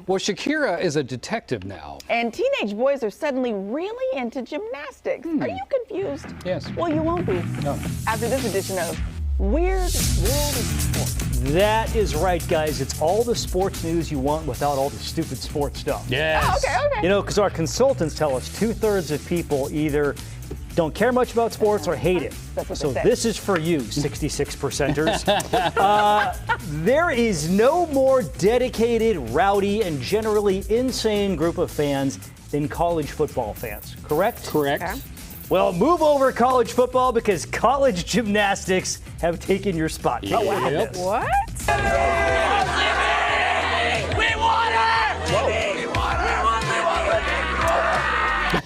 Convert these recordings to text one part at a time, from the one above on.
Well, Shakira is a detective now. And teenage boys are suddenly really into gymnastics. Are you confused? Yes. Well, you won't be. No. After this edition of Weird World of Sports. That is right, guys. It's all the sports news you want without all the stupid sports stuff. Yes. Oh, okay. You know, because our consultants tell us 2/3 of people either don't care much about sports or hate it. That's what So they say. this is for you, 66%ers. There is no more dedicated, rowdy, and generally insane group of fans than college football fans, correct? Correct. Okay. Well, move over college football because college gymnastics have taken your spot. Yep. What?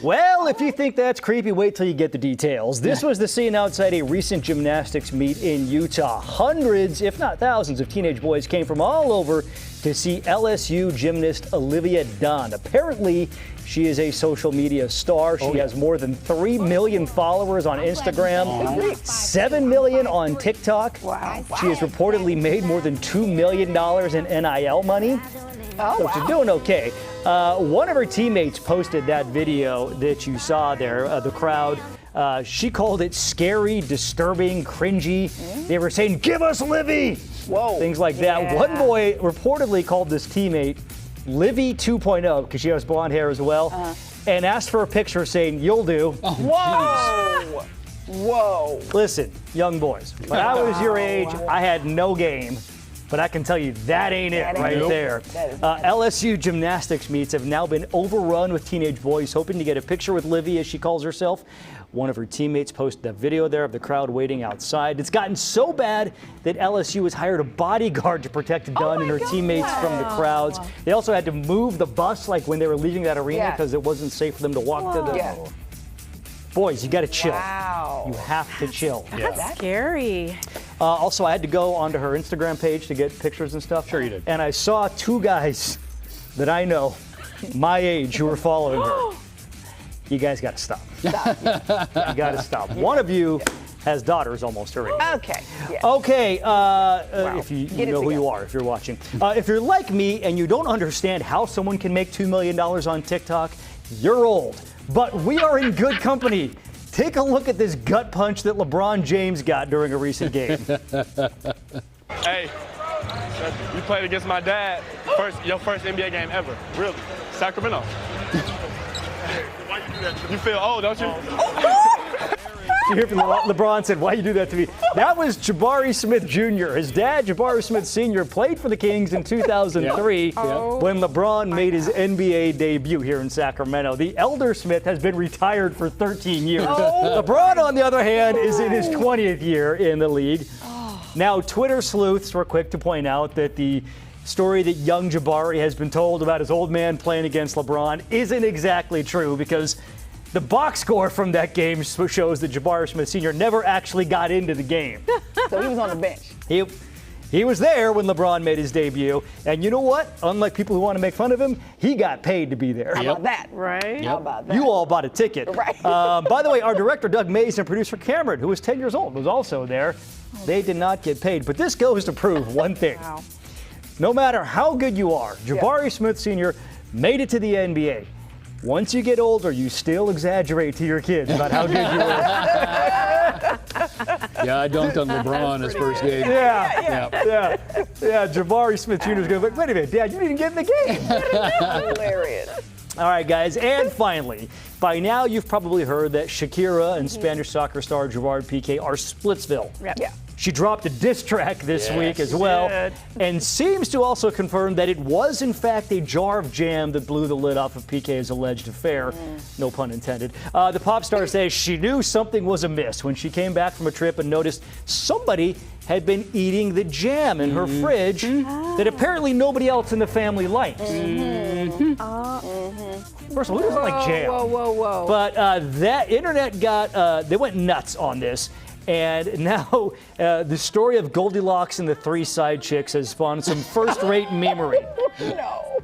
Well, if you think that's creepy, wait till you get the details. This was the scene outside a recent gymnastics meet in Utah. Hundreds, if not thousands, of teenage boys came from all over to see LSU gymnast Olivia Dunn. Apparently, she is a social media star. She has more than 3 million followers on Instagram, 7 million on TikTok. Wow. She has reportedly made more than $2 million in NIL money. So she's doing okay. One of her teammates posted that video that you saw there, the crowd. She called it scary, disturbing, cringy. They were saying, "Give us Livy!" Whoa. Things like that. Yeah. One boy reportedly called this teammate Livy 2.0 because she has blonde hair as well, and asked for a picture saying, "You'll do." Whoa. Whoa. Listen, young boys, when I was your age, I had no game. But I can tell you that ain't it right there. LSU gymnastics meets have now been overrun with teenage boys hoping to get a picture with Livy, as she calls herself. One of her teammates posted a video there of the crowd waiting outside. It's gotten so bad that LSU has hired a bodyguard to protect Dunn and her teammates from the crowds. They also had to move the bus like when they were leaving that arena because it wasn't safe for them to walk to the... Yeah. Boys, you got to chill. Wow. You have to chill. That's scary. Also, I had to go onto her Instagram page to get pictures and stuff. Sure you did. And I saw 2 guys that I know, my age, who were following her. You guys got to stop. You got to stop. One of you has daughters almost her age. Okay. Yeah. Okay, if you Get it know who you together. are, if you're watching. If you're like me and you don't understand how someone can make $2 million on TikTok, you're old. But we are in good company. Take a look at this gut punch that LeBron James got during a recent game. Hey, you played against my dad. Your first NBA game ever. Really. Sacramento. Why you do that to me? You feel old, don't you? You hear from LeBron said, "Why you do that to me?" That was Jabari Smith Jr. His dad, Jabari Smith Sr., played for the Kings in 2003 when LeBron made his NBA debut here in Sacramento. The elder Smith has been retired for 13 years. LeBron, on the other hand, is in his 20th year in the league. Now, Twitter sleuths were quick to point out that the story that young Jabari has been told about his old man playing against LeBron isn't exactly true because the box score from that game shows that Jabari Smith Sr. never actually got into the game. So he was on the bench. He was there when LeBron made his debut. And you know what? Unlike people who want to make fun of him, he got paid to be there. How about that? Right? How about that? You all bought a ticket. Right. By the way, our director, Doug Mays, and producer Cameron, who was 10 years old, was also there. They did not get paid. But this goes to prove one thing. Wow. No matter how good you are, Jabari Smith Sr. made it to the NBA. Once you get older, you still exaggerate to your kids about how good you are. Yeah, I dunked on LeBron his first game. Yeah. Jabari Smith Jr. is going to be like, wait a minute, Dad, you didn't get in the game. Hilarious. All right, guys, and finally, by now you've probably heard that Shakira and Spanish soccer star Gerard Piqué are Splitsville. Yeah. She dropped a diss track this week as well, did. and seems to also confirm that it was in fact a jar of jam that blew the lid off of Piqué's alleged affair. No pun intended. The pop star says she knew something was amiss when she came back from a trip and noticed somebody had been eating the jam in her fridge that apparently nobody else in the family likes. First of all, who doesn't like jam? Whoa. But that internet they went nuts on this. And now the story of Goldilocks and the 3 side chicks has spawned some first-rate memery. No.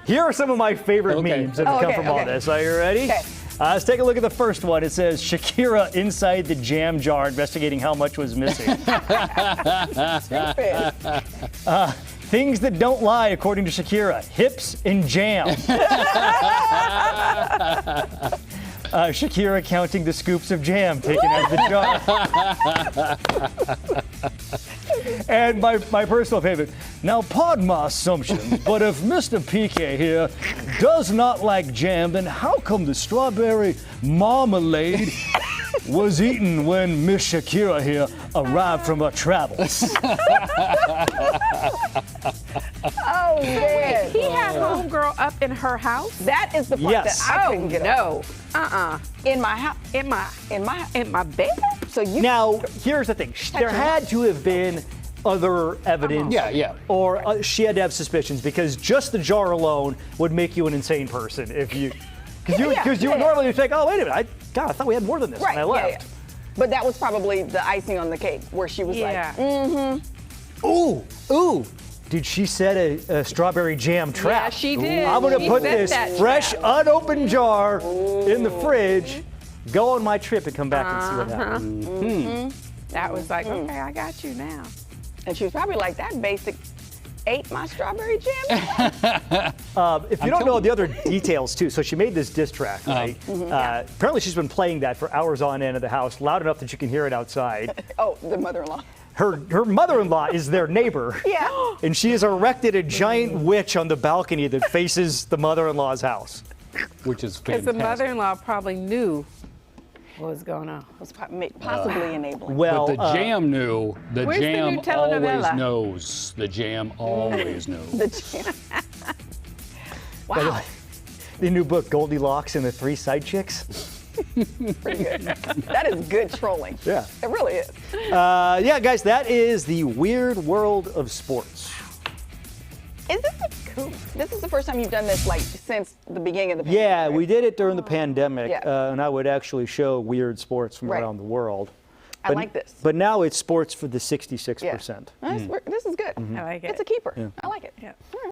Here are some of my favorite memes that have come from all this. Are you ready? Okay. Let's take a look at the first one. It says, Shakira inside the jam jar investigating how much was missing. Things that don't lie, according to Shakira: hips and jam. Shakira counting the scoops of jam taken out of the jar. And my personal favorite. Now, pardon my assumptions, but if Mr. PK here does not like jam, then how come the strawberry marmalade was eaten when Miss Shakira here arrived from her travels? Oh, man. He had homegirl up in her house. That is the part Yes. that I couldn't get over. No. In my house. In my bed. So you Now, here's the thing. There had to have been other evidence. Yeah. Or she had to have suspicions, because just the jar alone would make you an insane person if you. Because you would normally think, oh, wait a minute. I thought we had more than this Right. when I left. Yeah. But that was probably the icing on the cake, where she was Yeah. like, Ooh. Did she set a strawberry jam trap? Yeah, she did. I'm going to She put set this that fresh, trap. unopened jar in the fridge, go on my trip, and come back and see what happens. That was like, okay, I got you now. and she was probably like, that basic ate my strawberry jam. If you don't know the other details, too, so she made this diss track, right? Apparently she's been playing that for hours on end at the house, loud enough that you can hear it outside. Oh, the mother-in-law. Her mother-in-law is their neighbor. Yeah. And she has erected a giant witch on the balcony that faces the mother-in-law's house. Which is Because fantastic. the mother-in-law probably knew what was going on. Was possibly enabling. Well, But the jam knew. The Where's the jam new always telenovela? knows. The jam always knows. The jam. Wow. the new book, Goldilocks and the Three Side Chicks. Pretty good. That is good trolling. Yeah. It really is. Yeah, guys, that is the weird world of sports. Is this this is the first time you've done this, like, since the beginning of the pandemic? Yeah, right? we did it during the pandemic, Yeah. and I would actually show weird sports from Right. around the world. I like this. But now it's sports for the 66%. This is good. I like it. It's a keeper. I like it. Yeah. All right.